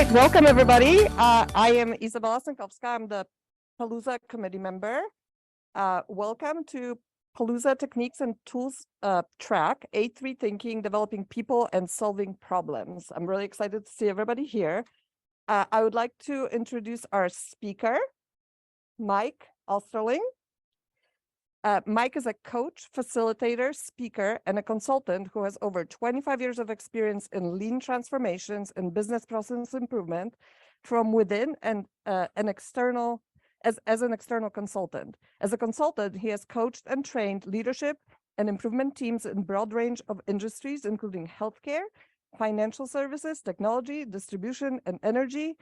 right, welcome everybody. I am Isabella Stankowska. I'm the Palooza committee member. Welcome to Palooza Techniques and Tools track, A3 Thinking, Developing People and Solving Problems. I'm really excited to see everybody here. I would like to introduce our speaker, Mike Osterling. Mike is a coach, facilitator, speaker, and a consultant who has over 25 years of experience in lean transformations and business process improvement from within and as an external consultant. As a consultant, he has coached and trained leadership and improvement teams in broad range of industries, including healthcare, financial services, technology, distribution, and energy.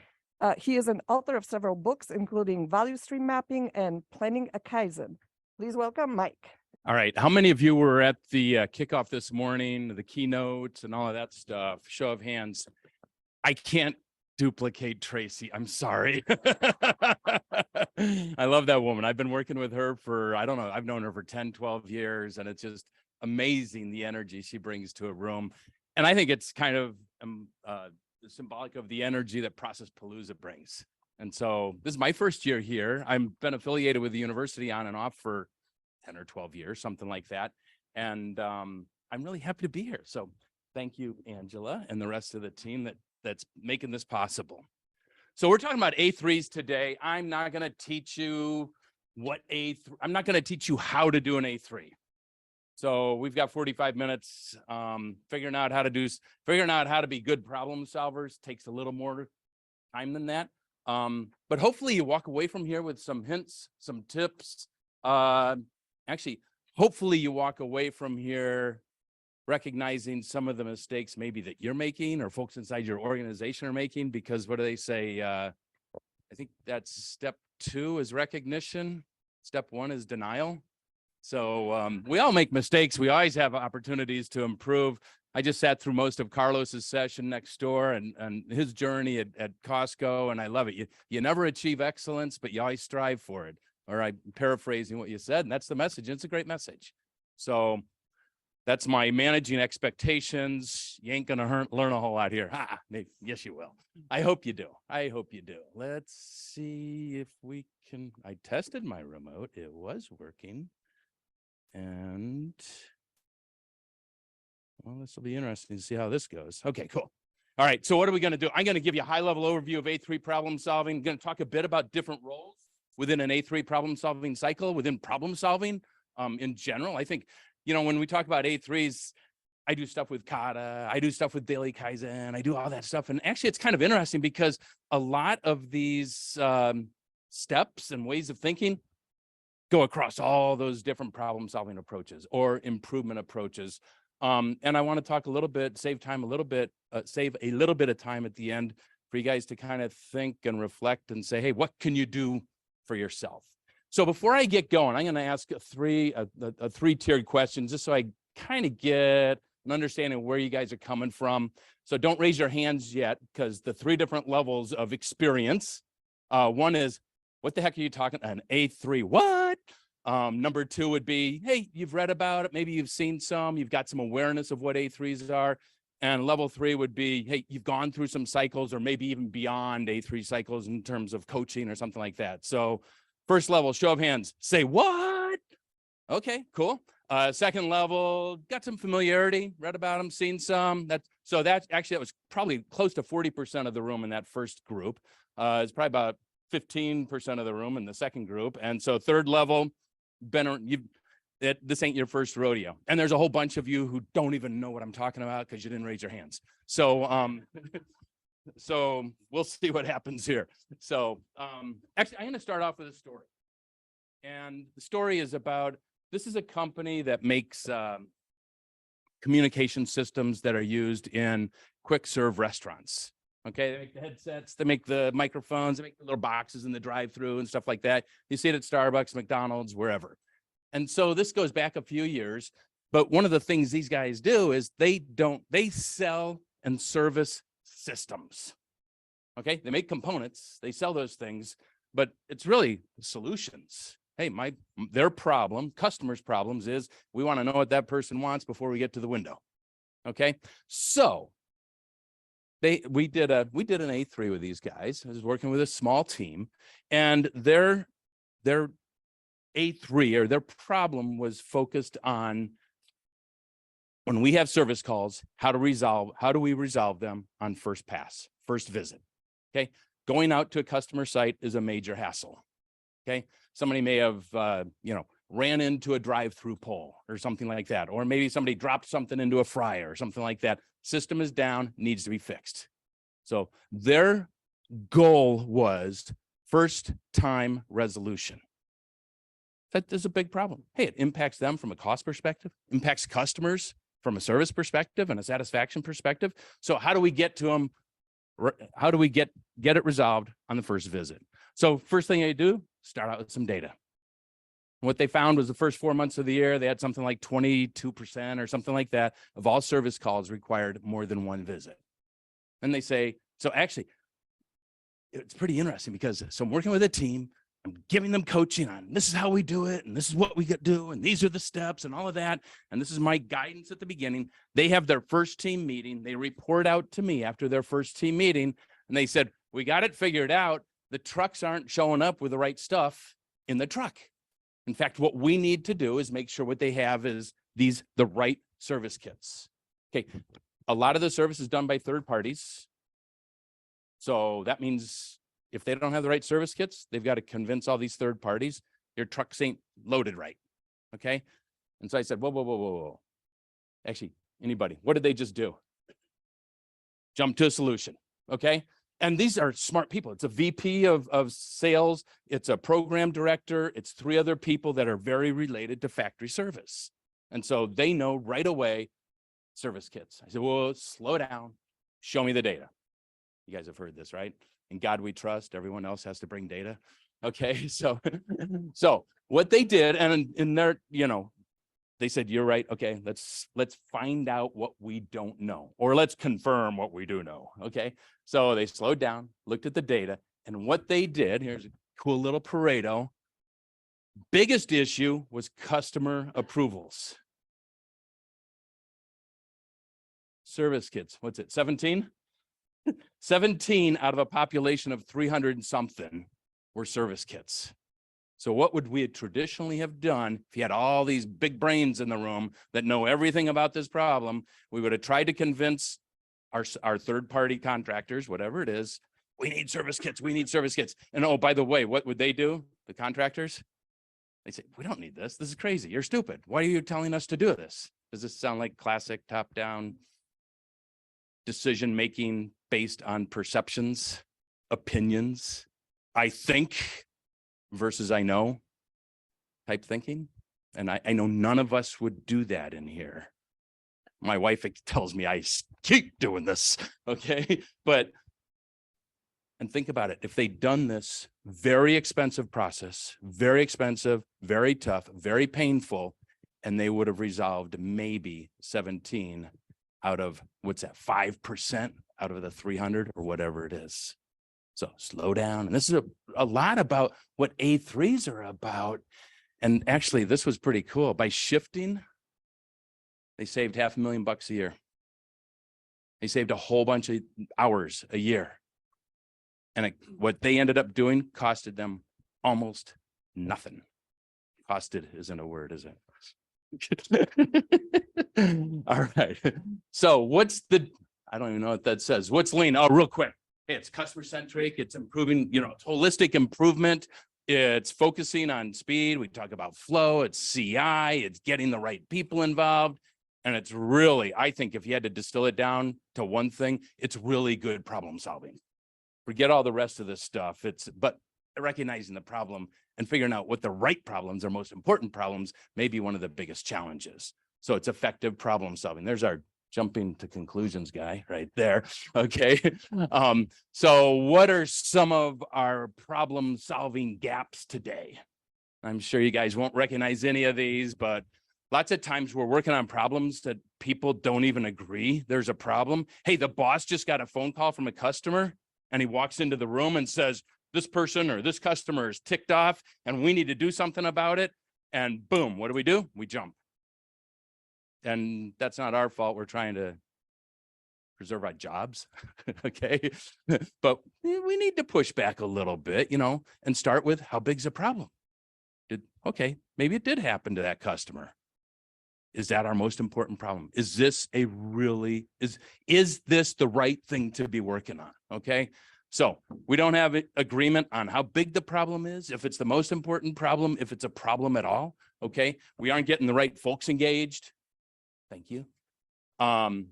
He is an author of several books, including Value Stream Mapping and Planning a Kaizen. Please welcome Mike. All right. How many of you were at the kickoff this morning, the keynote and all of that stuff? Show of hands. I can't duplicate Tracy. I'm sorry. I love that woman. I've been working with her for, I don't know, I've known her for 10, 12 years, and it's just amazing the energy she brings to a room. And I think it's kind of symbolic of the energy that Process Palooza brings. And so this is my first year here. I've been affiliated with the university on and off for 10 or 12 years, something like that. And I'm really happy to be here. So thank you, Angela, and the rest of the team that's making this possible. So we're talking about A3s today. I'm not going to teach you I'm not going to teach you how to do an A3. So we've got 45 minutes. Figuring out how to be good problem solvers takes a little more time than that. But hopefully you walk away from here with some hints, some tips. Actually, hopefully you walk away from here recognizing some of the mistakes maybe that you're making or folks inside your organization are making, because what do they say? I think that's step 2 is recognition. Step 1 is denial. So we all make mistakes. We always have opportunities to improve. I just sat through most of Carlos's session next door and his journey at Costco, and I love it. You never achieve excellence, but you always strive for it. Or I'm paraphrasing what you said, and that's the message. It's a great message. So that's my managing expectations. You ain't gonna learn a whole lot here. Yes, you will. I hope you do. I hope you do. Let's see if we can. I tested my remote. It was working. And well, this will be interesting to see how this goes. Okay, cool. All right, so what are we going to do? I'm going to give you a high-level overview of A3 problem solving. I'm going to talk a bit about different roles within an A3 problem solving cycle, within problem solving in general. I think, when we talk about A3s, I do stuff with Kata, I do stuff with Daily Kaizen, I do all that stuff. And actually, it's kind of interesting because a lot of these steps and ways of thinking go across all those different problem solving approaches or improvement approaches. And I want to talk a little bit, save a little bit of time at the end for you guys to kind of think and reflect and say, hey, what can you do for yourself? So before I get going, I'm going to ask a three-tiered question just so I kind of get an understanding of where you guys are coming from. So don't raise your hands yet, because the 3 different levels of experience. One is, what the heck are you talking? An A3 what? Number 2 would be, hey, you've read about it. Maybe you've seen some, you've got some awareness of what A3s are. And level 3 would be, hey, you've gone through some cycles or maybe even beyond A3 cycles in terms of coaching or something like that. So first level, show of hands, say what? Okay, cool. Second level, got some familiarity, read about them, seen some. That was probably close to 40% of the room in that first group. It's probably about 15% of the room in the second group. And so third level, this ain't your first rodeo. And there's a whole bunch of you who don't even know what I'm talking about because you didn't raise your hands. So so we'll see what happens here. So actually, I'm going to start off with a story. And the story is about, this is a company that makes communication systems that are used in quick serve restaurants. Okay, they make the headsets, they make the microphones, they make the little boxes in the drive-through and stuff like that. You see it at Starbucks, McDonald's, wherever. And so this goes back a few years, but one of the things these guys do is they sell and service systems. Okay, they make components, they sell those things, but it's really solutions. Hey, their problem, customers' problems is we want to know what that person wants before we get to the window. Okay, so we did an A3 with these guys. I was working with a small team, and their A3 or their problem was focused on when we have service calls, how do we resolve them on first pass, first visit? Okay. Going out to a customer site is a major hassle. Okay. Somebody may have, ran into a drive-through pole or something like that. Or maybe somebody dropped something into a fryer or something like that. System is down, needs to be fixed. So their goal was first time resolution. That is a big problem. Hey, it impacts them from a cost perspective, impacts customers from a service perspective and a satisfaction perspective. So how do we get to them? How do we get it resolved on the first visit? So first thing I do, start out with some data. What they found was the first 4 months of the year, they had something like 22% or something like that of all service calls required more than one visit. And they say, so actually, it's pretty interesting because so I'm working with a team, I'm giving them coaching on this is how we do it, and this is what we do, and these are the steps and all of that. And this is my guidance at the beginning. They have their first team meeting. They report out to me after their first team meeting, and they said, we got it figured out. The trucks aren't showing up with the right stuff in the truck. In fact, what we need to do is make sure what they have is the right service kits. Okay. A lot of the service is done by third parties. So that means if they don't have the right service kits, they've got to convince all these third parties your trucks ain't loaded right. Okay. And so I said, whoa. Actually, anybody, what did they just do? Jump to a solution. Okay. And these are smart people. It's a VP of sales. It's a program director. It's 3 other people that are very related to factory service. And so they know right away service kits. I said, well, slow down. Show me the data. You guys have heard this, right? In God we trust. Everyone else has to bring data. Okay. So what they did, and in their, they said, you're right. Okay, let's find out what we don't know, or let's confirm what we do know. Okay. So they slowed down, looked at the data, and what they did, here's a cool little Pareto. Biggest issue was customer approvals. Service kits, what's it, 17? 17 out of a population of 300 and something were service kits. So what would we traditionally have done if you had all these big brains in the room that know everything about this problem? We would have tried to convince our third-party contractors, whatever it is, we need service kits, we need service kits. And oh, by the way, what would they do? The contractors? They say, we don't need this. This is crazy. You're stupid. Why are you telling us to do this? Does this sound like classic top-down decision-making based on perceptions, opinions, I think versus I know type thinking? And I know none of us would do that in here. My wife tells me I keep doing this, okay? And think about it. If they'd done this very expensive process, very expensive, very tough, very painful, and they would have resolved maybe 17 out of, what's that, 5% out of the 300 or whatever it is. So slow down. And this is a lot about what A3s are about. And actually, this was pretty cool. By shifting, they saved $500,000 a year. They saved a whole bunch of hours a year. And what they ended up doing costed them almost nothing. Costed isn't a word, is it? All right. So I don't even know what that says. What's lean? Oh, real quick. Hey, it's customer centric. It's improving, it's holistic improvement. It's focusing on speed. We talk about flow. It's CI. It's getting the right people involved. And it's really, I think if you had to distill it down to one thing, it's really good problem solving. Forget all the rest of this stuff. But recognizing the problem and figuring out what the right problems or most important problems may be one of the biggest challenges. So it's effective problem solving. There's our jumping to conclusions guy right there. Okay. So what are some of our problem solving gaps today? I'm sure you guys won't recognize any of these, but lots of times we're working on problems that people don't even agree there's a problem. Hey, the boss just got a phone call from a customer and he walks into the room and says, this person or this customer is ticked off and we need to do something about it. And boom, what do? We jump. And that's not our fault. We're trying to preserve our jobs. Okay. But we need to push back a little bit, and start with how big's the problem? Okay, maybe it did happen to that customer. Is that our most important problem? Is this is this the right thing to be working on? Okay. So we don't have agreement on how big the problem is, if it's the most important problem, if it's a problem at all. Okay. We aren't getting the right folks engaged. Thank you. Dun,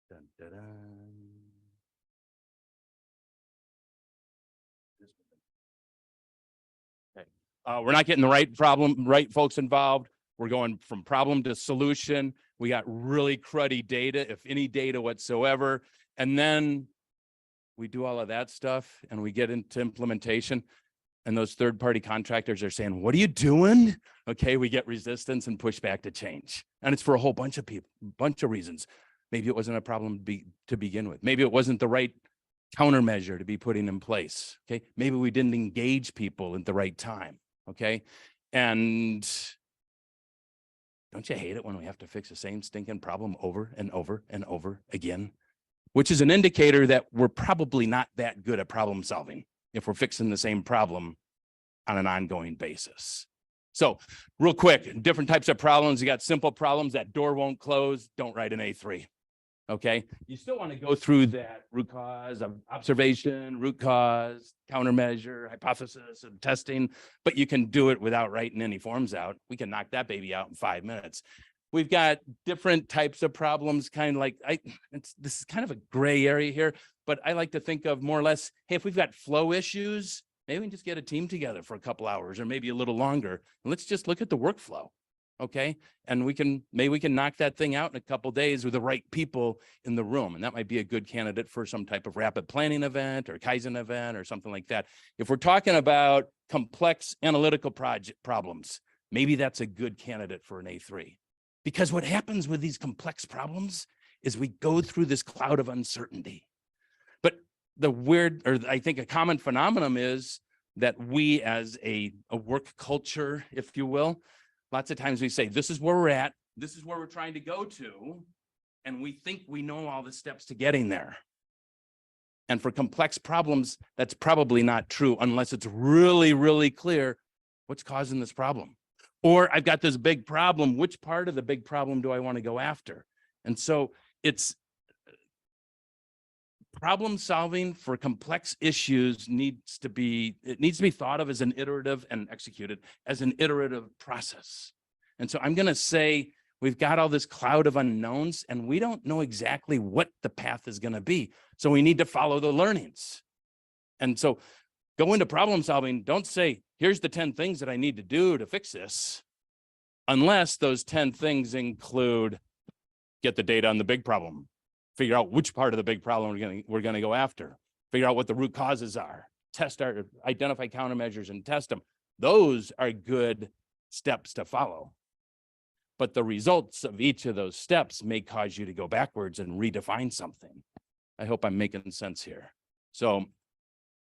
dun, dun. Okay. We're not getting the right folks involved. We're going from problem to solution. We got really cruddy data, if any data whatsoever. And then we do all of that stuff and we get into implementation. And those third-party contractors are saying, what are you doing? Okay, we get resistance and pushback to change. And it's for a whole bunch of people, bunch of reasons. Maybe it wasn't a problem to begin with. Maybe it wasn't the right countermeasure to be putting in place. Okay, maybe we didn't engage people at the right time. Okay, and don't you hate it when we have to fix the same stinking problem over and over and over again? Which is an indicator that we're probably not that good at problem solving if we're fixing the same problem on an ongoing basis. So real quick, different types of problems. You got simple problems, that door won't close, don't write an A3. Okay, you still want to go through that root cause of observation, root cause, countermeasure, hypothesis, and testing, but you can do it without writing any forms out. We can knock that baby out in 5 minutes. We've got different types of problems, kind of like, this is kind of a gray area here, but I like to think of more or less, hey, if we've got flow issues, maybe we can just get a team together for a couple hours or maybe a little longer. And let's just look at the workflow. Okay. And maybe we can knock that thing out in a couple of days with the right people in the room. And that might be a good candidate for some type of rapid planning event or Kaizen event or something like that. If we're talking about complex analytical problems, maybe that's a good candidate for an A3. Because what happens with these complex problems is we go through this cloud of uncertainty. But I think a common phenomenon is that we as a work culture, if you will, lots of times we say, this is where we're at, this is where we're trying to go to, and we think we know all the steps to getting there. And for complex problems, that's probably not true unless it's really, really clear what's causing this problem. Or I've got this big problem, which part of the big problem do I want to go after? And so it's problem solving for complex issues needs to be thought of as an iterative and executed as an iterative process. And so I'm going to say we've got all this cloud of unknowns and we don't know exactly what the path is going to be. So we need to follow the learnings. And so go into problem solving. Don't say, here's the 10 things that I need to do to fix this, unless those 10 things include get the data on the big problem, figure out which part of the big problem we're going to go after, figure out what the root causes are, identify countermeasures and test them. Those are good steps to follow. But the results of each of those steps may cause you to go backwards and redefine something. I hope I'm making sense here. So,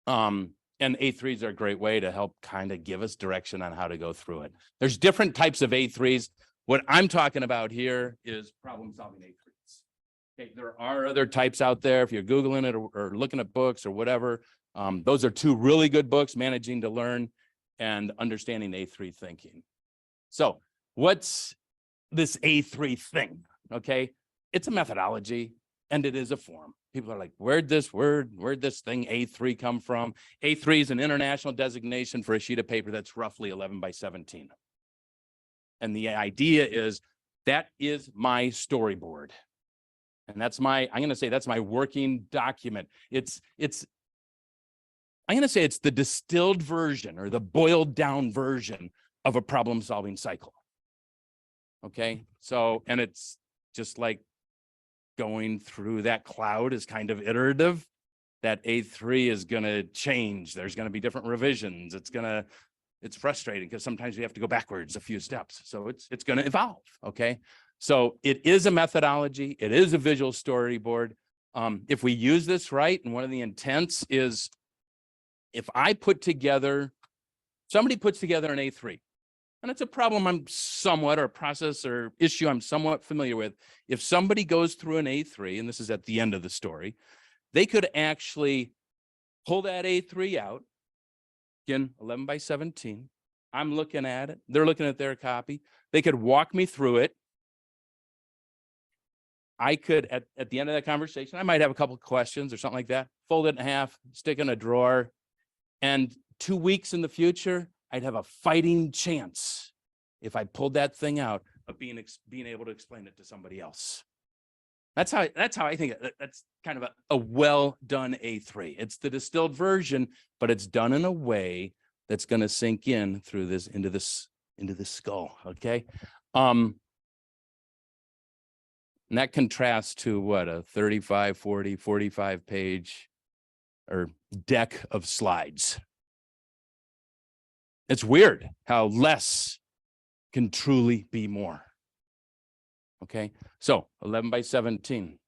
and A3s are a great way to help kind of give us direction on how to go through it. There's different types of A3s. What I'm talking about here is problem solving A3s. Okay, there are other types out there. If you're Googling it or looking at books or whatever, those are two really good books, Managing to Learn and Understanding A3 Thinking. So what's this A3 thing? Okay, it's a methodology and it is a form. People are like, where'd this thing A3 come from? A3 is an international designation for a sheet of paper that's roughly 11 by 17. And the idea is that is my storyboard. And that's I'm going to say that's my working document. I'm going to say it's the distilled version or the boiled down version of a problem solving cycle. Okay. So, and it's just like going through that cloud is kind of iterative. That A3 is going to change. There's going to be different revisions. It's frustrating because sometimes we have to go backwards a few steps. So it's going to evolve. Okay. So it is a methodology. It is a visual storyboard. If we use this right, and one of the intents is if somebody puts together an A3, and it's a problem I'm somewhat, or a process or issue I'm somewhat familiar with. If somebody goes through an A3, and this is at the end of the story, they could actually pull that A3 out, again, 11 by 17. I'm looking at it. They're looking at their copy. They could walk me through it. I could, at the end of that conversation, I might have a couple of questions or something like that, fold it in half, stick in a drawer, and 2 weeks in the future, I'd have a fighting chance if I pulled that thing out of being able to explain it to somebody else. That's how I think that's kind of a well done A3. It's the distilled version, but it's done in a way that's going to sink in through this into the skull. Okay. And that contrasts to what, a 35, 40, 45 page or deck of slides. It's weird how less can truly be more. Okay, so 11 by 17.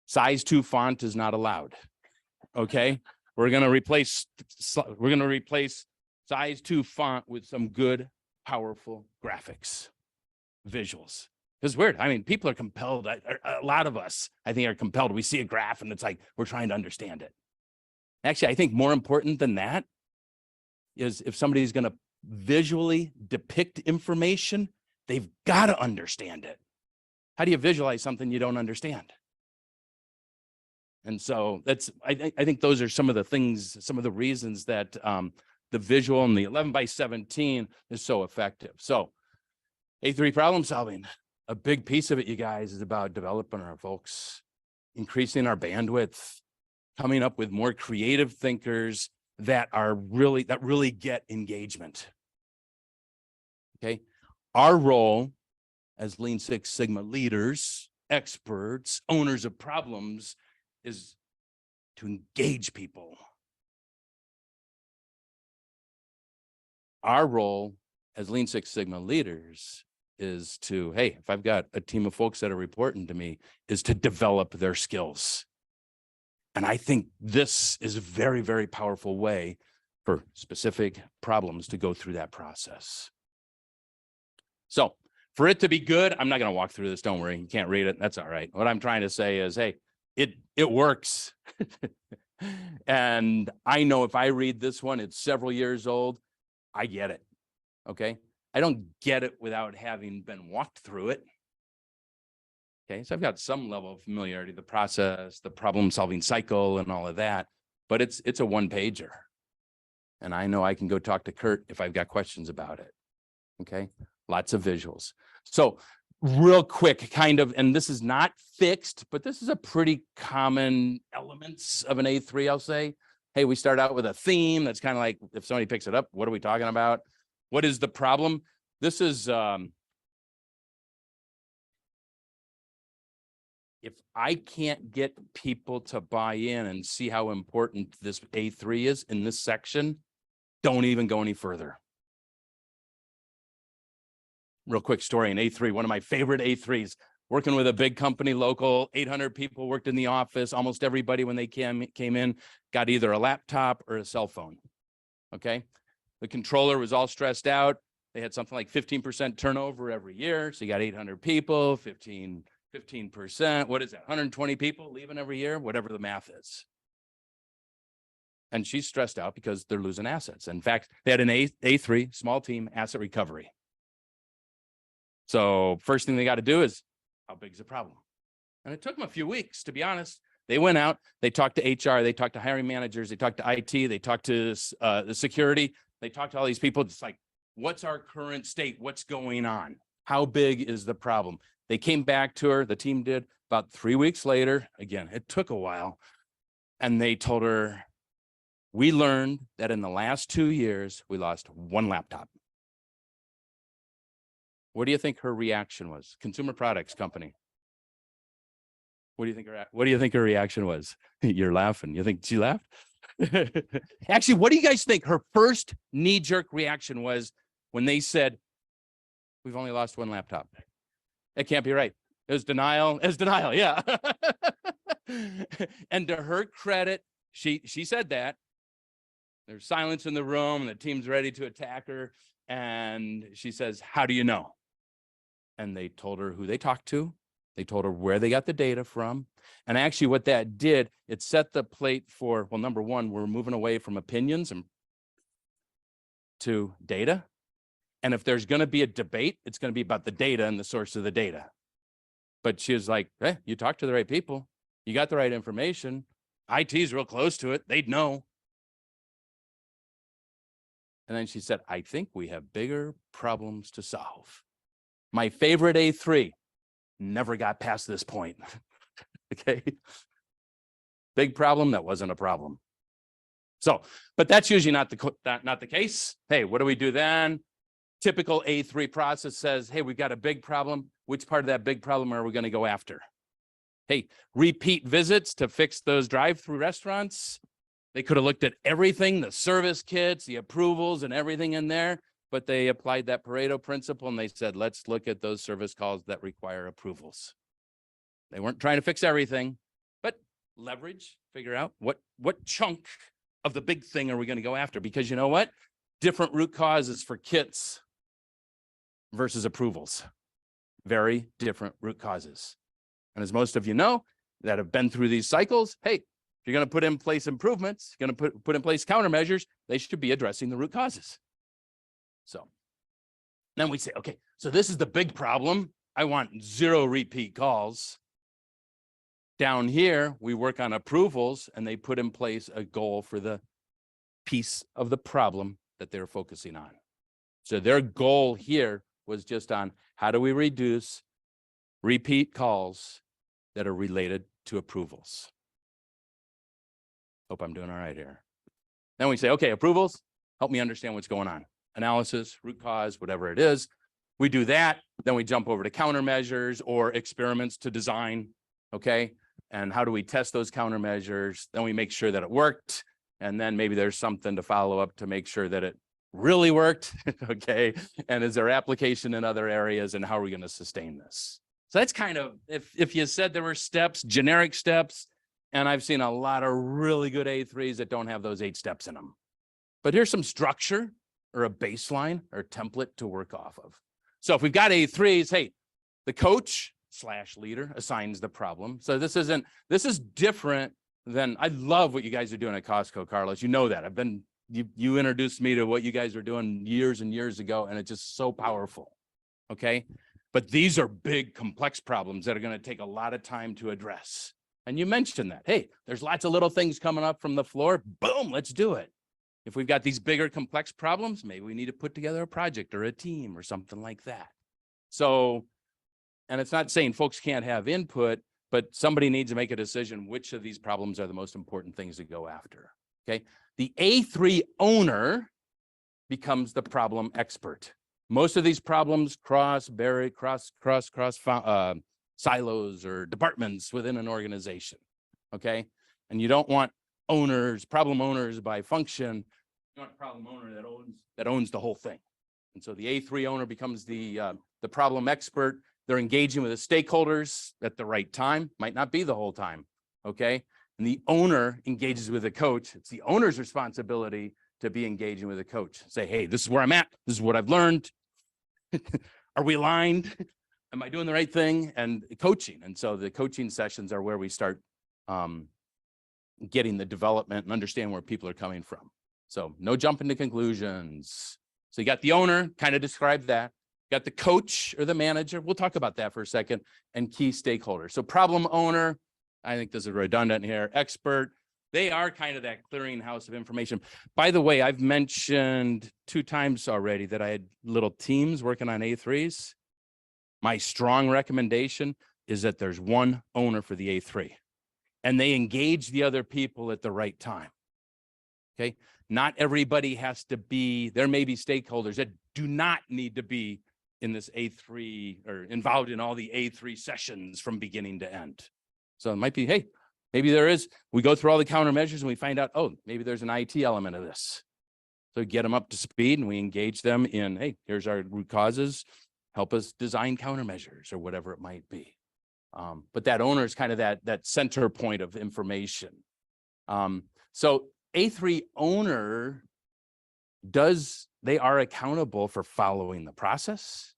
Size 2 font is not allowed. Okay, we're gonna replace size 2 font with some good, powerful graphics, visuals. It's weird. I mean, people are compelled. A lot of us, I think, are compelled. We see a graph and it's like we're trying to understand it. Actually, I think more important than that is if somebody's going to visually depict information, they've got to understand it. How do you visualize something you don't understand? And so I think those are some of the things, some of the reasons that the visual and the 11 by 17 is so effective. So A3 problem solving, a big piece of it, you guys, is about developing our folks, increasing our bandwidth, coming up with more creative thinkers that really get engagement. Okay. Our role as Lean Six Sigma leaders, experts, owners of problems is to engage people. Our role as Lean Six Sigma leaders is to, hey, if I've got a team of folks that are reporting to me, is to develop their skills. And I think this is a very, very powerful way for specific problems to go through that process. So for it to be good, I'm not going to walk through this. Don't worry. You can't read it. That's all right. What I'm trying to say is, hey, it works. And I know if I read this one, it's several years old. I get it. Okay. I don't get it without having been walked through it. Okay. So I've got some level of familiarity, the process, the problem solving cycle and all of that, but it's a one pager. And I know I can go talk to Kurt if I've got questions about it. Okay. Lots of visuals. So real quick, kind of, and this is not fixed, but this is a pretty common elements of an A3, I'll say. Hey, we start out with a theme that's kind of like, if somebody picks it up, what are we talking about? What is the problem? This is, if I can't get people to buy in and see how important this A3 is in this section, don't even go any further. Real quick story in A3, one of my favorite A3s, working with a big company, local, 800 people worked in the office. Almost everybody, when they came in, got either a laptop or a cell phone. Okay. The controller was all stressed out. They had something like 15% turnover every year. So you got 800 people, 15%. What is that? 120 people leaving every year, whatever the math is. And she's stressed out because they're losing assets. In fact, they had an A3, small team, asset recovery. So first thing they got to do is, how big is the problem? And it took them a few weeks, to be honest. They went out, they talked to HR, they talked to hiring managers, they talked to IT, they talked to the security, they talked to all these people. It's like, what's our current state? What's going on? How big is the problem? They came back to her, the team did, about 3 weeks later. Again, it took a while. And they told her, we learned that in the last 2 years, we lost 1 laptop. What do you think her reaction was? Consumer products company. What do you think her reaction was? You're laughing. You think she laughed? Actually, what do you guys think her first knee-jerk reaction was when they said, we've only lost 1 laptop? It can't be right. It was denial. It was denial. Yeah. And to her credit, she said that. There's silence in the room and the team's ready to attack her. And she says, how do you know? And they told her who they talked to. They told her where they got the data from. And actually what that did, it set the plate for, well, number one, we're moving away from opinions and to data. And if there's going to be a debate, it's going to be about the data and the source of the data. But she was like, hey, you talked to the right people. You got the right information. IT's real close to it. They'd know. And then she said, I think we have bigger problems to solve. My favorite A3 never got past this point. Okay. Big problem that wasn't a problem. So, but that's usually not the case. Hey, what do we do then? Typical A3 process says, hey, we've got a big problem. Which part of that big problem are we going to go after? Hey, repeat visits to fix those drive-through restaurants. They could have looked at everything, the service kits, the approvals and everything in there, but they applied that Pareto principle and they said, let's look at those service calls that require approvals. They weren't trying to fix everything, but leverage, figure out what chunk of the big thing are we going to go after? Because you know what? Different root causes for kits versus approvals. Very different root causes. And as most of you know that have been through these cycles, hey, if you're going to put in place improvements, going to put in place countermeasures, they should be addressing the root causes. So then we say, okay, so this is the big problem. I want 0 repeat calls. Down here, we work on approvals and they put in place a goal for the piece of the problem that they're focusing on. So their goal here was just on how do we reduce repeat calls that are related to approvals. Hope I'm doing all right here. Then we say, okay, approvals, help me understand what's going on. Analysis, root cause, whatever it is. We do that. Then we jump over to countermeasures or experiments to design. Okay. And how do we test those countermeasures? Then we make sure that it worked. And then maybe there's something to follow up to make sure that it really worked. Okay. And is there application in other areas and how are we going to sustain this? So that's kind of, if you said there were steps, generic steps, and I've seen a lot of really good A3s that don't have those 8 steps in them. But here's some structure or a baseline or template to work off of. So if we've got A3s, hey, the coach / leader assigns the problem. So this is different than, I love what you guys are doing at Costco, Carlos. You know that. You introduced me to what you guys were doing years and years ago, and it's just so powerful. Okay. But these are big, complex problems that are going to take a lot of time to address. And you mentioned that, hey, there's lots of little things coming up from the floor. Boom, let's do it. If we've got these bigger, complex problems, maybe we need to put together a project or a team or something like that. So, and it's not saying folks can't have input, but somebody needs to make a decision which of these problems are the most important things to go after. Okay. The A3 owner becomes the problem expert. Most of these problems cross silos or departments within an organization. Okay. And you don't want problem owners by function. You want a problem owner that owns the whole thing. And so the A3 owner becomes the problem expert. They're engaging with the stakeholders at the right time, might not be the whole time. Okay. And the owner engages with the coach. It's the owner's responsibility to be engaging with the coach. Say, hey, this is where I'm at. This is what I've learned. Are we aligned? Am I doing the right thing? And coaching. And so the coaching sessions are where we start getting the development and understand where people are coming from. So no jumping to conclusions. So you got the owner, kind of describe that. You got the coach or the manager. We'll talk about that for a second. And key stakeholders. So problem owner, I think this is redundant here. Expert, they are kind of that clearinghouse of information. By the way, I've mentioned 2 times already that I had little teams working on A3s. My strong recommendation is that there's one owner for the A3 and they engage the other people at the right time. Okay. Not everybody has to be, there may be stakeholders that do not need to be in this A3 or involved in all the A3 sessions from beginning to end. So it might be, hey, maybe there is, we go through all the countermeasures and we find out, oh, maybe there's an IT element of this. So get them up to speed and we engage them in, hey, here's our root causes, help us design countermeasures or whatever it might be. But that owner is kind of that center point of information. So A3 owner they are accountable for following the process,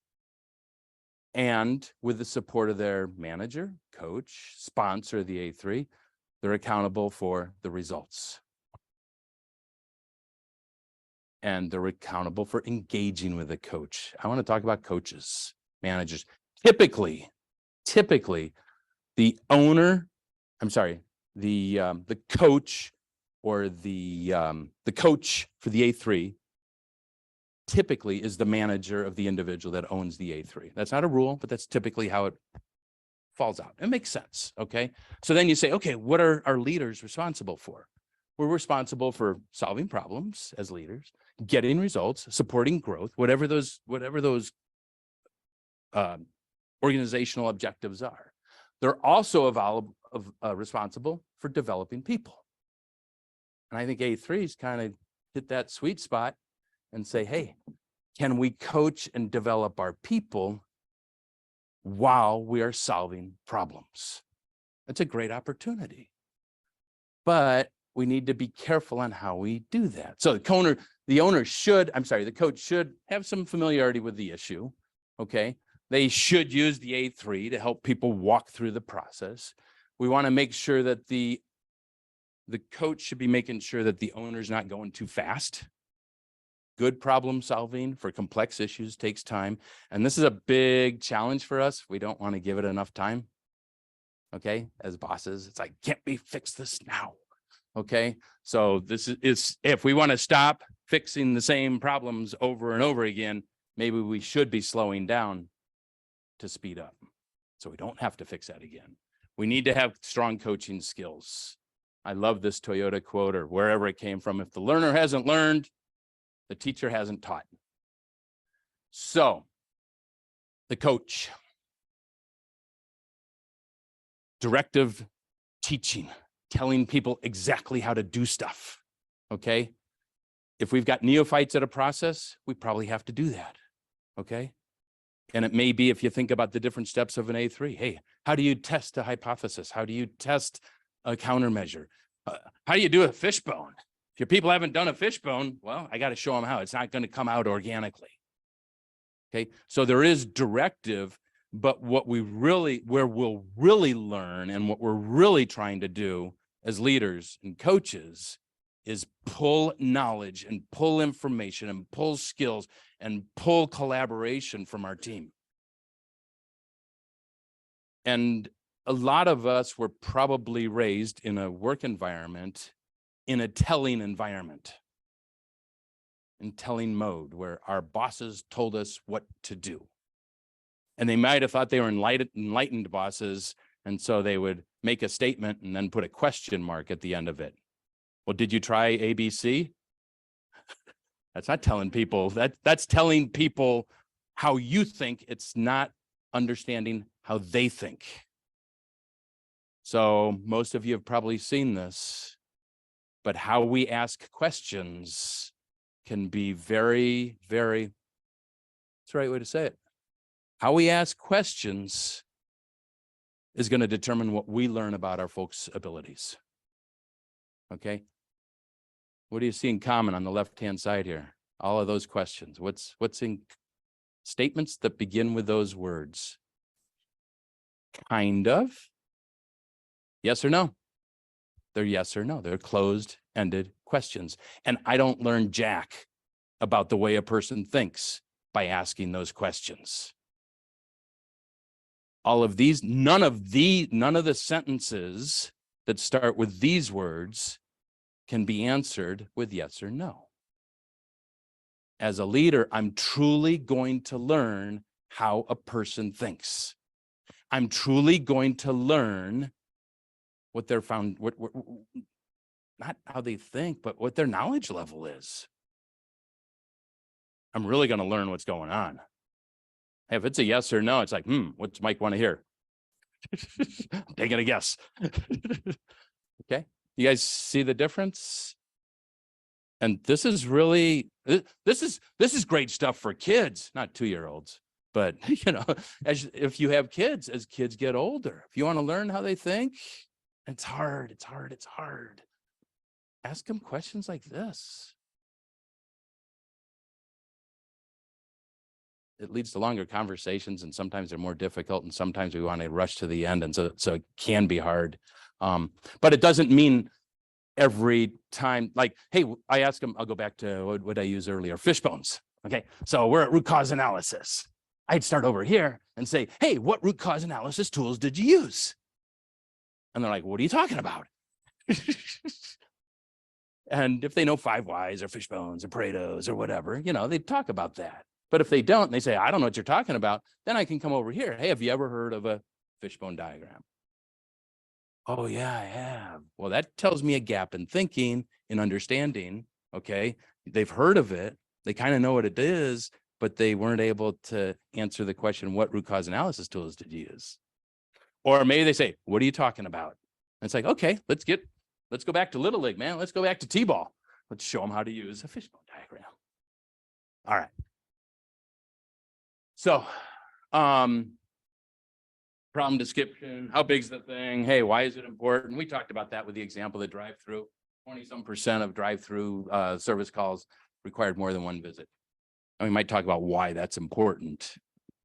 and with the support of their manager, coach, sponsor, the A3, they're accountable for the results. And they're accountable for engaging with the coach. I want to talk about coaches, managers. Typically, the coach or the coach for the A3 typically is the manager of the individual that owns the A3. That's not a rule, but that's typically how it falls out. It makes sense, okay? So then you say, okay, what are our leaders responsible for? We're responsible for solving problems as leaders, getting results, supporting growth, whatever those organizational objectives are. They're also responsible for developing people. And I think A3's kind of hit that sweet spot and say, hey, can we coach and develop our people while we are solving problems? That's a great opportunity. But we need to be careful on how we do that. So the coach should have some familiarity with the issue, okay? They should use the A3 to help people walk through the process. We want to make sure that the coach should be making sure that the owner's not going too fast. Good problem solving for complex issues takes time. And this is a big challenge for us. We don't want to give it enough time. Okay, as bosses, it's like, can't we fix this now? Okay, so this is if we want to stop fixing the same problems over and over again, maybe we should be slowing down to speed up so we don't have to fix that again. We need to have strong coaching skills. I love this Toyota quote, or wherever it came from. If the learner hasn't learned, the teacher hasn't taught. So the coach, directive teaching, telling people exactly how to do stuff, okay? If we've got neophytes at a process, we probably have to do that, okay? And it may be, if you think about the different steps of an A3, hey, how do you test a hypothesis? How do you test a countermeasure? How do you do a fishbone? If your people haven't done a fishbone, well, I got to show them how. It's not going to come out organically, okay? So there is directive, but where we'll really learn and what we're really trying to do as leaders and coaches is pull knowledge and pull information and pull skills and pull collaboration from our team. And a lot of us were probably raised in a work environment, in a telling environment, in telling mode, where our bosses told us what to do. And they might have thought they were enlightened bosses, and so they would make a statement and then put a question mark at the end of it. Well, did you try ABC? That's not telling people, that's telling people how you think. It's not understanding how they think. So most of you have probably seen this, but how we ask questions can be very, very, that's the right way to say it. How we ask questions is going to determine what we learn about our folks' abilities. Okay? What do you see in common on the left-hand side here? All of those questions. What's in statements that begin with those words? Kind of. Yes or no? They're yes or no. They're closed-ended questions. And I don't learn jack about the way a person thinks by asking those questions. All of these, none of the sentences that start with these words can be answered with yes or no. As a leader, I'm truly going to learn how a person thinks. I'm truly going to learn what they're found, not how they think, but what their knowledge level is. I'm really going to learn what's going on. If it's a yes or no, it's like, what's Mike want to hear? Taking a guess. Okay. You guys see the difference? And this is really, this is great stuff for kids, not 2-year-olds, but if you have kids, as kids get older, if you want to learn how they think, it's hard. Ask them questions like this. It leads to longer conversations, and sometimes they're more difficult, and sometimes we want to rush to the end, and so it can be hard. But it doesn't mean every time, like, hey, I ask them, I'll go back to what I used earlier, fish bones. Okay, so we're at root cause analysis. I'd start over here and say, hey, what root cause analysis tools did you use? And they're like, what are you talking about? And if they know 5 whys or fish bones or Pareto's or whatever, they talk about that. But if they don't, and they say, I don't know what you're talking about, then I can come over here. Hey, have you ever heard of a fishbone diagram? Oh, yeah, I have. Well, that tells me a gap in thinking, in understanding. Okay. They've heard of it. They kind of know what it is, but they weren't able to answer the question, what root cause analysis tools did you use? Or maybe they say, what are you talking about? And it's like, okay, let's go back to Little League, man. Let's go back to T-ball. Let's show them how to use a fishbone diagram. All right. So, problem description, how big's the thing? Hey, why is it important? We talked about that with the example of the drive-through. 20-some% of drive-through service calls required more than one visit. And we might talk about why that's important.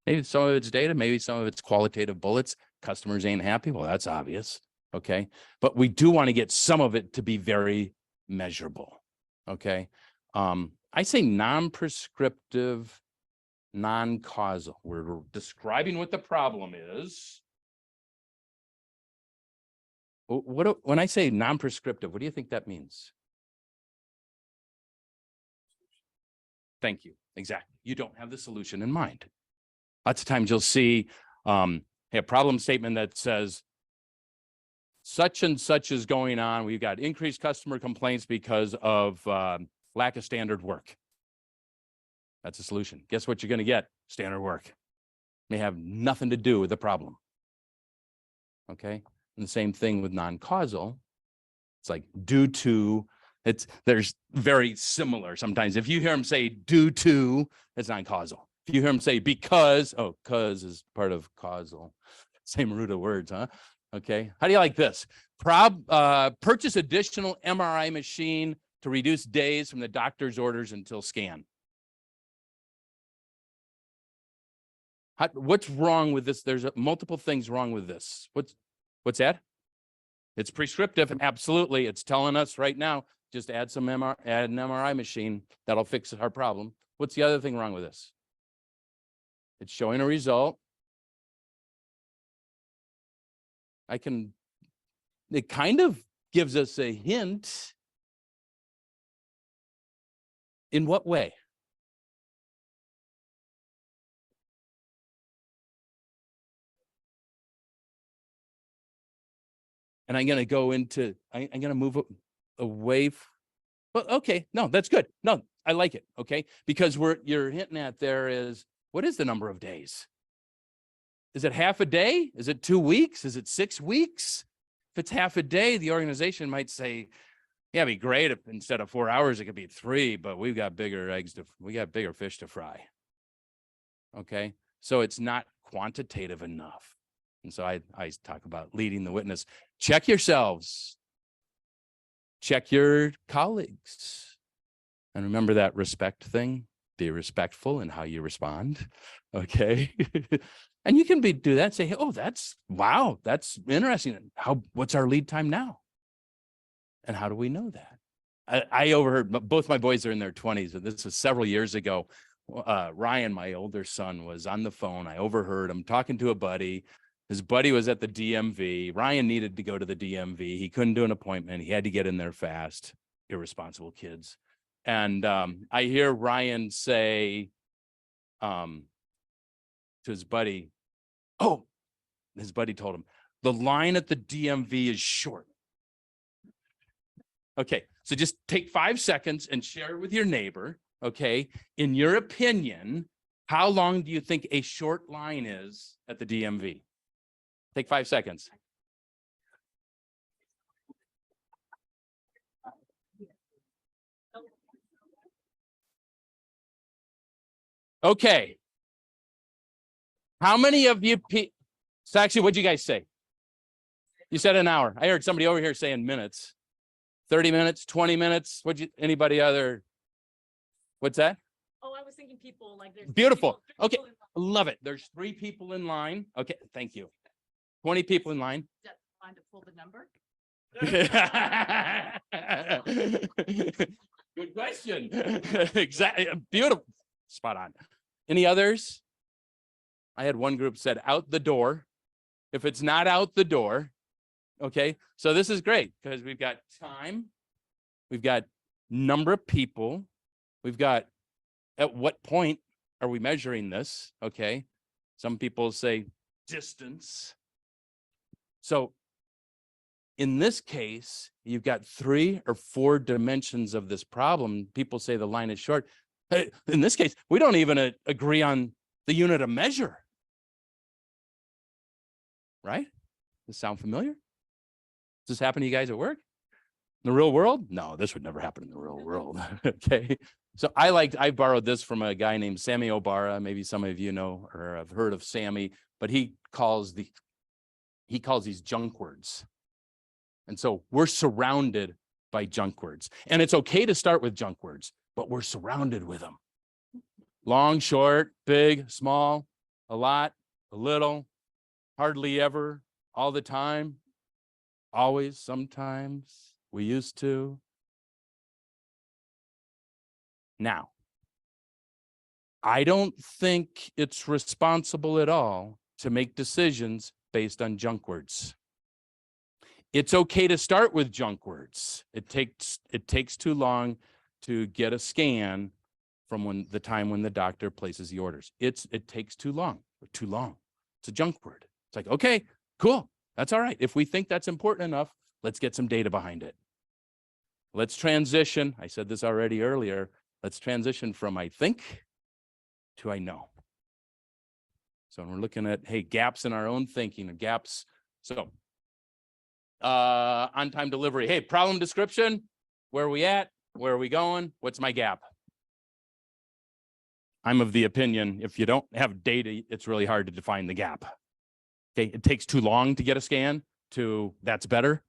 Maybe some of it's data, maybe some of it's qualitative bullets. Customers ain't happy. Well, that's obvious. Okay. But we do want to get some of it to be very measurable. Okay. I say non-prescriptive, non-causal. We're describing what the problem is. When I say non-prescriptive, what do you think that means? Thank you. Exactly. You don't have the solution in mind. Lots of times you'll see a problem statement that says, such and such is going on. We've got increased customer complaints because of lack of standard work. That's a solution. Guess what you're going to get? Standard work. May have nothing to do with the problem. Okay. And the same thing with non-causal. It's like due to, there's very similar sometimes. If you hear them say due to, it's non-causal. If you hear them say because, cause is part of causal. Same root of words, huh? Okay. How do you like this? Purchase additional MRI machine to reduce days from the doctor's orders until scan. What's wrong with this? There's multiple things wrong with this. What's that? It's prescriptive. Absolutely. It's telling us right now, just add an MRI machine. That'll fix our problem. What's the other thing wrong with this? It's showing a result. It kind of gives us a hint. In what way? And I'm going to go into, I'm going to move away. Well, okay. No, that's good. No, I like it. Okay. Because you're hinting at there is, what is the number of days? Is it half a day? Is it 2 weeks? Is it 6 weeks? If it's half a day, the organization might say, yeah, it'd be great if instead of 4 hours, it could be 3, but we got bigger fish to fry. Okay. So it's not quantitative enough. And so I talk about leading the witness. Check yourselves. Check your colleagues. And remember that respect thing. Be respectful in how you respond. Okay. And you can do that and say, oh, that's interesting. What's our lead time now? And how do we know that? I overheard, both my boys are in their 20s, and this was several years ago. Ryan, my older son, was on the phone. I overheard him talking to a buddy. His buddy was at the DMV. Ryan needed to go to the DMV. He couldn't do an appointment. He had to get in there fast. Irresponsible kids. And I hear Ryan say to his buddy, his buddy told him, the line at the DMV is short. Okay, so just take 5 seconds and share it with your neighbor. Okay, in your opinion, how long do you think a short line is at the DMV? Take 5 seconds. Okay. How many of you, so actually, what'd you guys say? You said an hour. I heard somebody over here saying minutes. 30 minutes, 20 minutes? Anybody other? What's that? Oh, I was thinking people like there's Beautiful. three Okay. people in line. Love it. There's 3 people in line. Okay. Thank you. 20 people in line. Just trying to pull the number. Good question. Exactly. Beautiful. Spot on. Any others? I had one group said out the door. If it's not out the door, okay. So this is great because we've got time, we've got number of people, we've got at what point are we measuring this? Okay. Some people say distance. So in this case, you've got 3 or 4 dimensions of this problem. People say the line is short. In this case, we don't even agree on the unit of measure. Right? Does this sound familiar? Does this happen to you guys at work? In the real world? No, this would never happen in the real world. Okay. So I borrowed this from a guy named Sammy Obara. Maybe some of you know or have heard of Sammy, but he calls these junk words. And so we're surrounded by junk words. And it's okay to start with junk words, but we're surrounded with them. Long, short, big, small, a lot, a little, hardly ever, all the time, always, sometimes, we used to. Now, I don't think it's responsible at all to make decisions based on junk words. It's okay to start with junk words. It takes too long to get a scan from the time when the doctor places the orders. It takes too long. It's a junk word. It's like, okay, cool. That's all right. If we think that's important enough, let's get some data behind it. Let's transition. I said this already earlier. Let's transition from I think to I know. So when we're looking at, hey, gaps in our own thinking or gaps. So on-time delivery. Hey, problem description. Where are we at? Where are we going? What's my gap? I'm of the opinion, if you don't have data, it's really hard to define the gap. Okay, it takes too long to get a scan to that's better.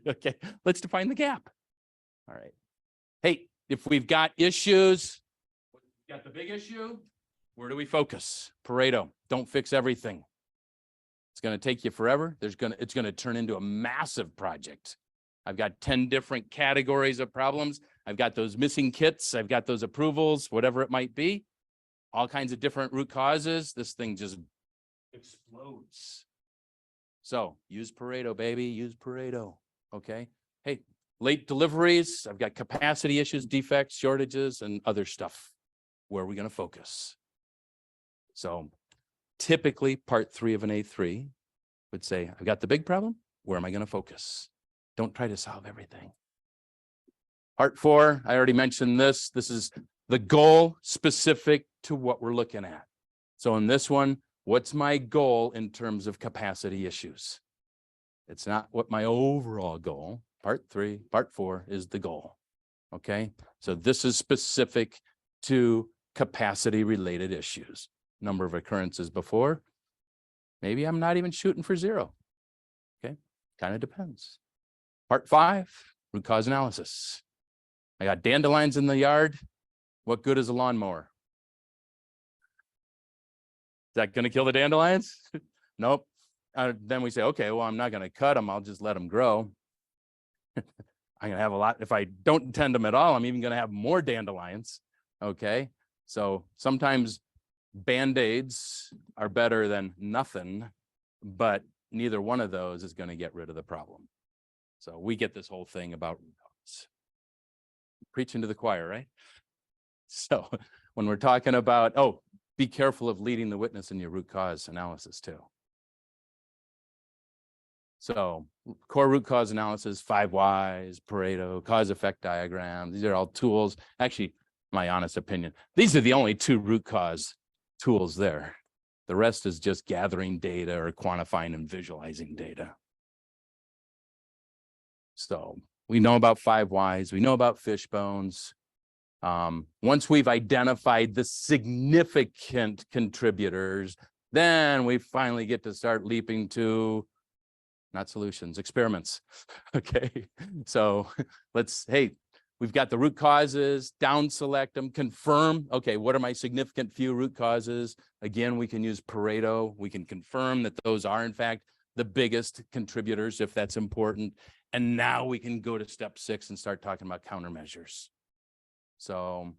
Okay, let's define the gap. All right. Hey, if we've got issues, we've got the big issue, where do we focus? Pareto, don't fix everything. It's going to take you forever. It's going to turn into a massive project. I've got 10 different categories of problems. I've got those missing kits. I've got those approvals, whatever it might be, all kinds of different root causes. This thing just explodes. So use Pareto, baby, use Pareto. Okay. Hey, late deliveries. I've got capacity issues, defects, shortages, and other stuff. Where are we going to focus? So typically part 3 of an A3 would say, I've got the big problem. Where am I going to focus? Don't try to solve everything. Part 4, I already mentioned this. This is the goal specific to what we're looking at. So in this one, what's my goal in terms of capacity issues? It's not what my overall goal. Part 4 is the goal. Okay. So this is specific to capacity related issues. Number of occurrences before. Maybe I'm not even shooting for 0. Okay. Kind of depends. Part 5, root cause analysis. I got dandelions in the yard. What good is a lawnmower? Is that going to kill the dandelions? Nope. Then we say, okay, well, I'm not going to cut them. I'll just let them grow. I'm going to have a lot. If I don't tend them at all, I'm even going to have more dandelions. Okay. So sometimes Band-Aids are better than nothing, but neither one of those is going to get rid of the problem. So we get this whole thing about root cause. Preaching to the choir, right? So when we're talking about, oh, be careful of leading the witness in your root cause analysis too. So core root cause analysis, 5 whys, Pareto, cause effect diagram. These are all tools. Actually, my honest opinion, these are the only 2 root cause tools there. The rest is just gathering data or quantifying and visualizing data. So we know about 5 whys. We know about fish bones. Once we've identified the significant contributors, then we finally get to start leaping to not solutions, experiments. Okay, so hey, we've got the root causes, down select them, confirm. Okay, what are my significant few root causes? Again, we can use Pareto. We can confirm that those are in fact the biggest contributors if that's important. And now we can go to step 6 and start talking about countermeasures. So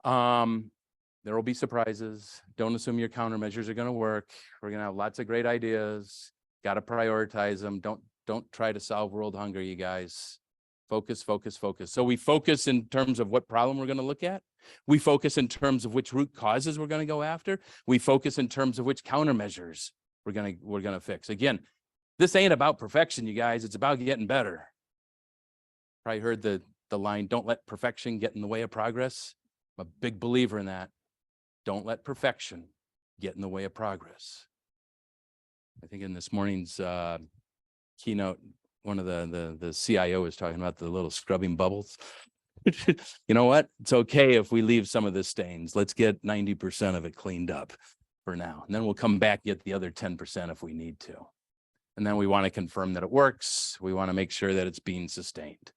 there will be surprises. Don't assume your countermeasures are going to work. We're going to have lots of great ideas. Got to prioritize them. Don't try to solve world hunger, you guys. Focus, focus, focus. So we focus in terms of what problem we're going to look at. We focus in terms of which root causes we're going to go after. We focus in terms of which countermeasures we're going to fix. Again, this ain't about perfection, you guys. It's about getting better. Probably heard the line, don't let perfection get in the way of progress. I'm a big believer in that. Don't let perfection get in the way of progress. I think in this morning's keynote, one of the CIO was talking about the little scrubbing bubbles. You know what? It's okay if we leave some of the stains. Let's get 90% of it cleaned up for now. And then we'll come back, get the other 10% if we need to. And then we want to confirm that it works. We want to make sure that it's being sustained.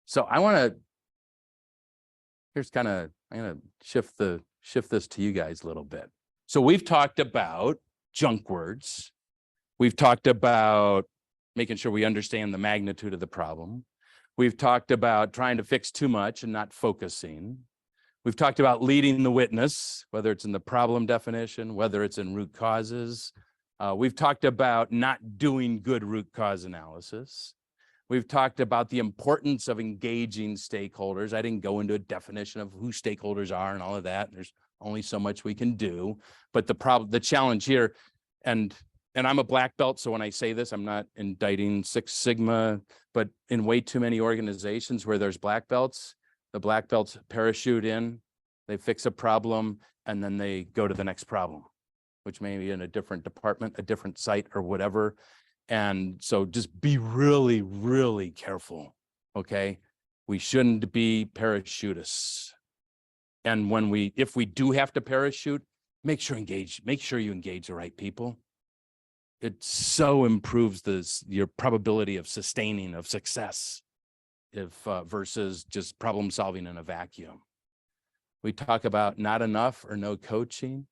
So I'm going to shift this to you guys a little bit. So we've talked about junk words. We've talked about making sure we understand the magnitude of the problem. We've talked about trying to fix too much and not focusing. We've talked about leading the witness, whether it's in the problem definition, whether it's in root causes. We've talked about not doing good root cause analysis. We've talked about the importance of engaging stakeholders. I didn't go into a definition of who stakeholders are and all of that. There's only so much we can do. But the challenge here, and I'm a black belt, so when I say this, I'm not indicting Six Sigma, but in way too many organizations where there's black belts, the black belts parachute in, they fix a problem, and then they go to the next problem, which may be in a different department, a different site or whatever. And so just be really, really careful, okay? We shouldn't be parachutists. And if we do have to parachute, make sure you engage the right people. It so improves your probability of sustaining, of success, versus just problem solving in a vacuum. We talk about not enough or no coaching.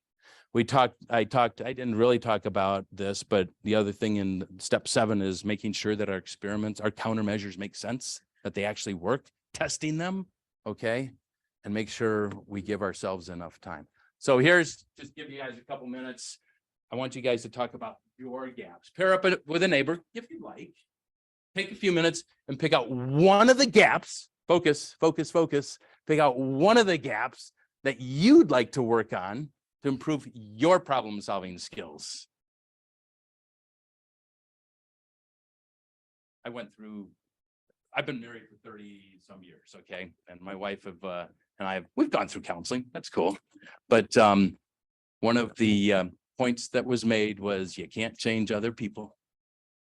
I didn't really talk about this, but the other thing in step 7 is making sure that our experiments, our countermeasures make sense, that they actually work, testing them, okay? And make sure we give ourselves enough time. So just give you guys a couple minutes. I want you guys to talk about your gaps. Pair up with a neighbor if you like. Take a few minutes and pick out one of the gaps. Focus, focus, focus. Pick out one of the gaps that you'd like to work on to improve your problem-solving skills. I've been married for 30-some years, okay? And my wife we've gone through counseling. That's cool. But one of the points that was made was you can't change other people.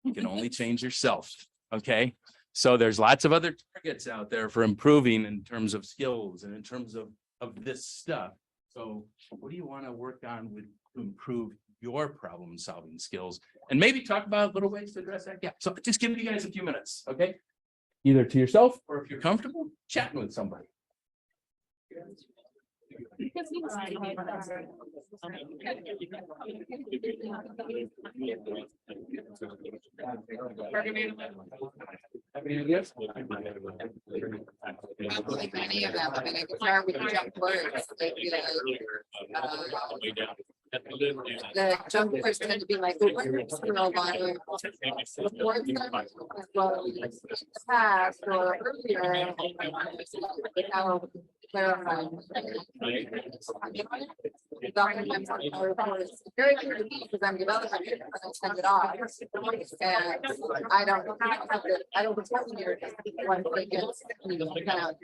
You can only change yourself, okay? So there's lots of other targets out there for improving in terms of skills and in terms of this stuff. So what do you want to work on to improve your problem solving skills? And maybe talk about little ways to address that gap. So just give you guys a few minutes, okay? Either to yourself or if you're comfortable, chatting with somebody. Like many of them, I mean, I could start with the junk words. The junk words tend to be like the words for a lot of reports that well past or earlier without clarifying. Oftentimes our report is very clear to me because I'm developing it and I send it off. And I don't report here one thing gets kind of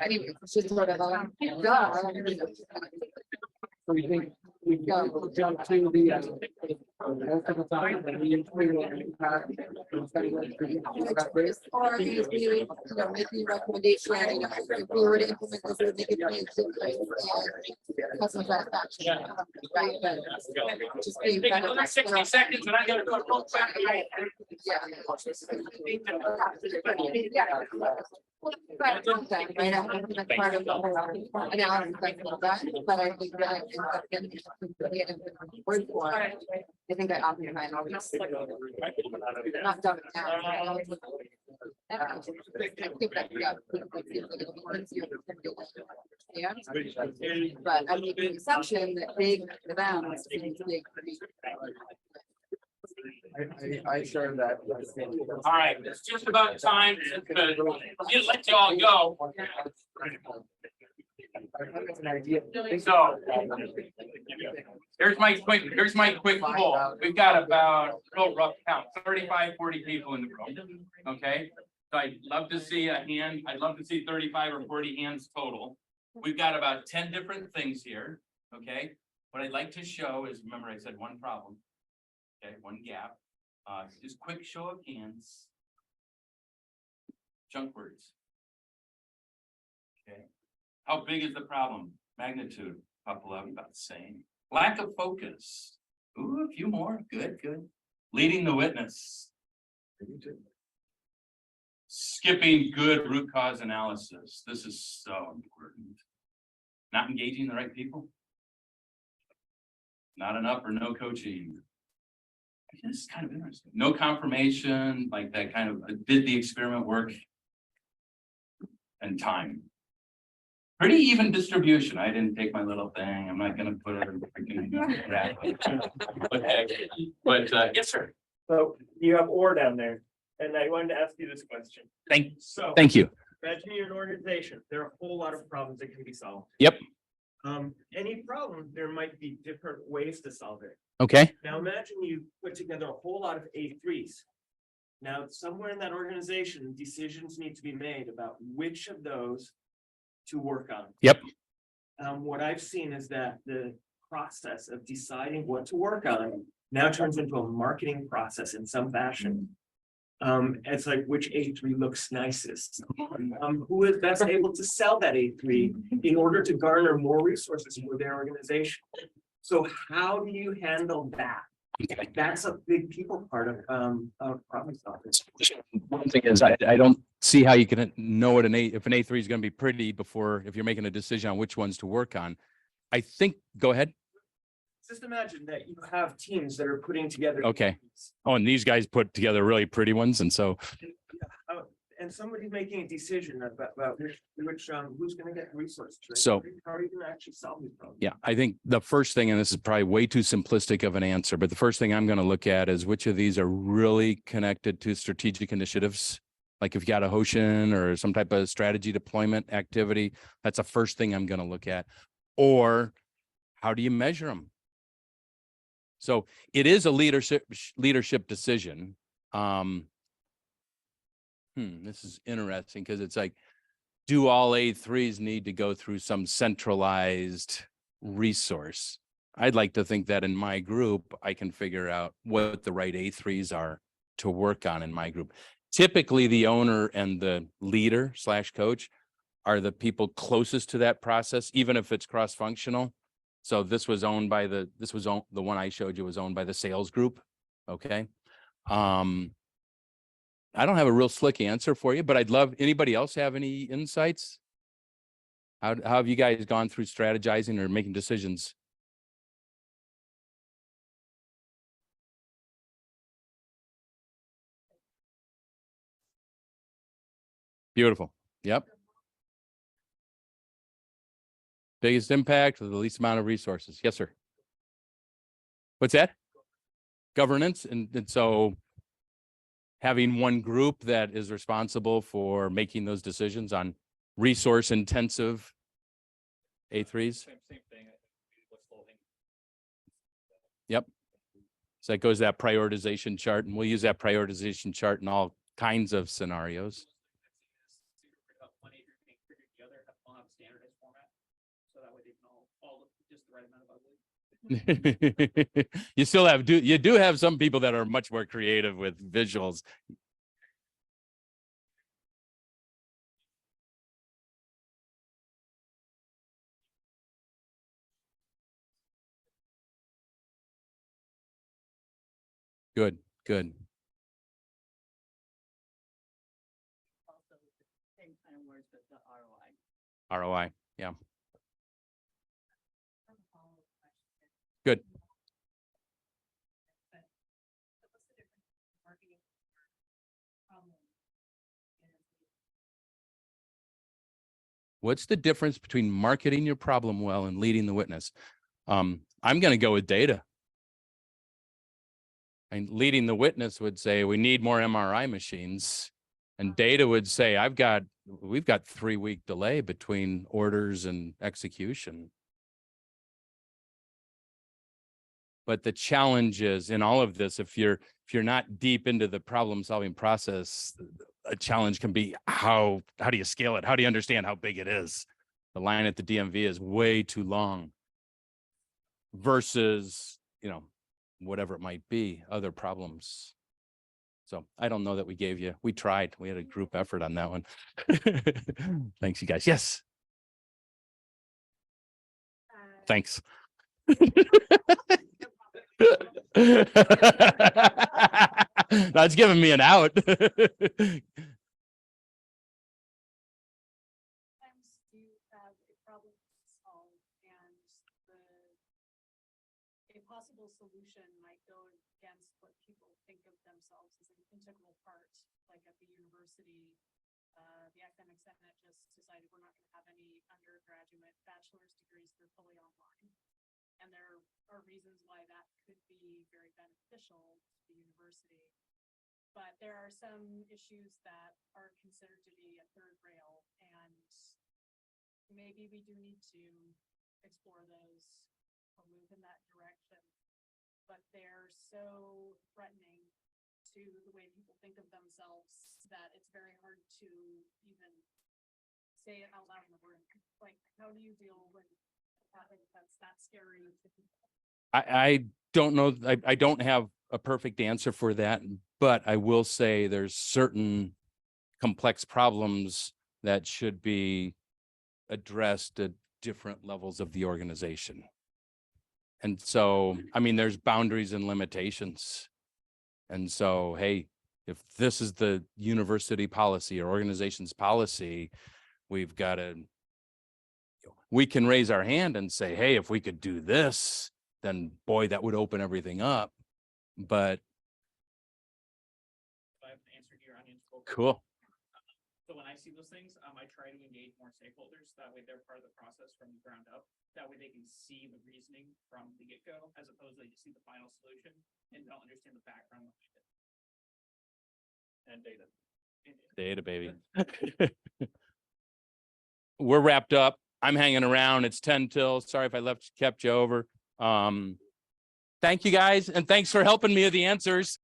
anyway, it's just sort of So we think we jump to the Or if we, making recommendation, if we were to implement this, it would make it really customer satisfaction. Right, but just being Take better. another 60 seconds and I gotta go real quick. Right, I don't think that's part of the whole analysis of that, but I think that ends up getting word for it. I think I optimize all this. Not done now. I think that, yeah. Yeah, but I'm making an assumption that big events. I share that. All right, it's just about time to let you all go. So here's my quick poll. We've got about, real rough count, 35, 40 people in the room. Okay, so I'd love to see a hand. I'd love to see 35 or 40 hands total. We've got about 10 different things here. Okay, what I'd like to show is, remember I said one problem. Okay, one gap. Just quick show of hands. Junk words. Okay. How big is the problem? Magnitude, couple of them about the same. Lack of focus. Ooh, a few more. Good, good. Leading the witness. Skipping good root cause analysis. This is so important. Not engaging the right people. Not enough or no coaching. This is kind of interesting. No confirmation, like that kind of did the experiment work? And time. Pretty even distribution. I didn't take my little thing. I'm not gonna put it in freaking graph. But yes, sir. So you have ore down there, and I wanted to ask you this question. Thank you. Imagine you're an organization. There are a whole lot of problems that can be solved. Yep. Any problem, there might be different ways to solve it. Okay. Now imagine you put together a whole lot of A3s. Now, somewhere in that organization, decisions need to be made about which of those to work on. Yep. What I've seen is that the process of deciding what to work on now turns into a marketing process in some fashion. It's like which A3 looks nicest. Who is best able to sell that A3 in order to garner more resources for their organization? So how do you handle that? That's a big people part of problem solving. One thing is, I don't see how you can know what if an A3 is going to be pretty before, if you're making a decision on which ones to work on. I think, go ahead. Just imagine that you have teams that are putting together. Okay. Oh, and these guys put together really pretty ones. And so, And somebody's making a decision about which who's going to get resources. Right? So how are you going to actually solve these problems? yeah, I think the first thing, and this is probably way too simplistic of an answer, but the first thing I'm going to look at is which of these are really connected to strategic initiatives. Like if you got a Hoshin or some type of strategy deployment activity, that's the first thing I'm going to look at. Or how do you measure them? So it is a leadership decision. This is interesting because it's like, do all A3s need to go through some centralized resource? I'd like to think that in my group, I can figure out what the right A3s are to work on in my group. Typically, the owner and the leader / coach are the people closest to that process, even if it's cross-functional. So this was owned by the one I showed you was owned by the sales group. Okay. I don't have a real slick answer for you, but I'd love, anybody else have any insights? How have you guys gone through strategizing or making decisions? Beautiful. Yep. Biggest impact with the least amount of resources. Yes, sir. What's that? Governance. And so having one group that is responsible for making those decisions on resource intensive A3s. Same thing. Yep. So that goes that prioritization chart, and we'll use that prioritization chart in all kinds of scenarios. You still have, you do have some people that are much more creative with visuals. Good, good. Also, same kind of words, but the ROI. ROI, yeah. Good. What's the difference between marketing your problem well and leading the witness? I'm going to go with data. And leading the witness would say, we need more MRI machines. And data would say, we've got 3-week delay between orders and execution. But the challenge is in all of this, if you're not deep into the problem solving process, a challenge can be how do you scale it? How do you understand how big it is? The line at the DMV is way too long versus, whatever it might be, other problems. So I don't know that we tried. We had a group effort on that one. Thanks, you guys. Yes. Thanks. That's giving me an out. Sometimes you have a problem to solve and a possible solution might go against what people think of themselves as an integral part, like at the university. The academic senate just decided we're not going to have any undergraduate bachelor's degrees, they're fully online. And there are reasons why that could be very beneficial to the university. But there are some issues that are considered to be a third rail, and maybe we do need to explore those or move in that direction. But they're so threatening to the way people think of themselves that it's very hard to even say it out loud in the room. Like, how do you deal with that's that scary to people? I don't know. I don't have a perfect answer for that, but I will say there's certain complex problems that should be addressed at different levels of the organization. And so, I mean, there's boundaries and limitations. And so, hey, if this is the university policy or organization's policy, we've got to, we can raise our hand and say, hey, if we could do this, then boy, that would open everything up. But I have an answer here on unspoken. cool. So when I see those things, I try to engage more stakeholders. That way they're part of the process from the ground up. That way they can see the reasoning from the get-go, as opposed to they just see the final solution and don't understand the background behind it. And data. Data, baby. We're wrapped up. I'm hanging around. It's 10 till. Sorry if I kept you over. Thank you guys. And thanks for helping me with the answers.